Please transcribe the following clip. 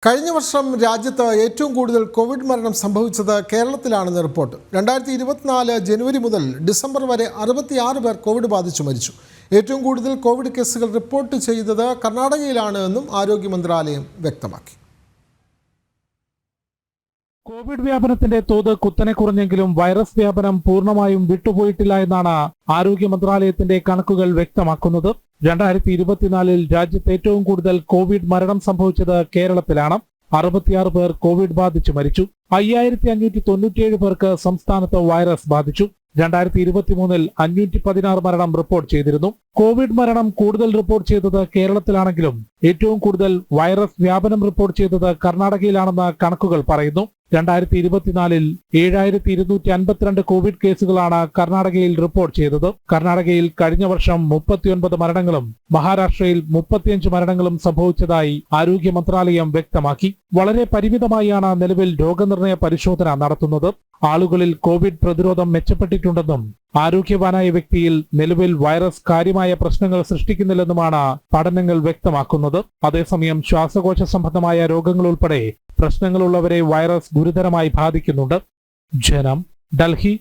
കഴിഞ്ഞ വർഷം രാജ്യത്ത് ഏറ്റവും കൂടുതൽ കോവിഡ് മരണം സംഭവിച്ചത് കേരളത്തിലാണെന്ന് റിപ്പോർട്ട്. 2024 ജനുവരി മുതൽ ഡിസംബർ വരെ 66 പേർ കോവിഡ് ബാധിച്ചു മരിച്ചു. ഏറ്റവും കൂടുതൽ കോവിഡ് കേസുകൾ റിപ്പോർട്ട് ചെയ്തത് കർണാടകയിലാണ് എന്നും ആരോഗ്യ മന്ത്രാലയം വ്യക്തമാക്കി. കോവിഡ് വ്യാപനത്തിന്റെ തോത് കുത്തനെ കുറഞ്ഞെങ്കിലും വൈറസ് വ്യാപനം പൂർണ്ണമായും വിട്ടുപോയിട്ടില്ല എന്നാണ് ആരോഗ്യ മന്ത്രാലയത്തിന്റെ കണക്കുകൾ വ്യക്തമാക്കുന്നത്. 2024 രാജ്യത്ത് ഏറ്റവും കൂടുതൽ കോവിഡ് മരണം സംഭവിച്ചത് കേരളത്തിലാണ്. 66 പേർ കോവിഡ് ബാധിച്ചു മരിച്ചു. 5597 പേർക്ക് സംസ്ഥാനത്ത് വൈറസ് ബാധിച്ചു. 2023 516 മരണം റിപ്പോർട്ട് ചെയ്തിരുന്നു. കോവിഡ് മരണം കൂടുതൽ റിപ്പോർട്ട് ചെയ്തത് കേരളത്തിലാണെങ്കിലും ഏറ്റവും കൂടുതൽ വൈറസ് വ്യാപനം റിപ്പോർട്ട് ചെയ്തത് കർണാടകയിലാണെന്ന് കണക്കുകൾ പറയുന്നു. 2024 7252 കോവിഡ് കേസുകളാണ് കർണാടകയിൽ റിപ്പോർട്ട് ചെയ്തത്. കർണാടകയിൽ കഴിഞ്ഞ വർഷം 39 മരണങ്ങളും മഹാരാഷ്ട്രയിൽ 35 മരണങ്ങളും സംഭവിച്ചതായി ആരോഗ്യ മന്ത്രാലയം വ്യക്തമാക്കി. വളരെ പരിമിതമായാണ് നിലവിൽ രോഗനിർണയ പരിശോധന നടത്തുന്നത്. ആളുകളിൽ കോവിഡ് പ്രതിരോധം മെച്ചപ്പെട്ടിട്ടുണ്ടെന്നും ആരോഗ്യവാനായ വ്യക്തിയിൽ നിലവിൽ വൈറസ് കാര്യമായ പ്രശ്നങ്ങൾ സൃഷ്ടിക്കുന്നില്ലെന്നുമാണ് പഠനങ്ങൾ വ്യക്തമാക്കുന്നത്. അതേസമയം ശ്വാസകോശ സംബന്ധമായ രോഗങ്ങൾ ഉൾപ്പെടെ പ്രശ്നങ്ങളുള്ളവരെ വൈറസ് ഗുരുതരമായി ബാധിക്കുന്നുണ്ട്. ജനം, ഡൽഹി.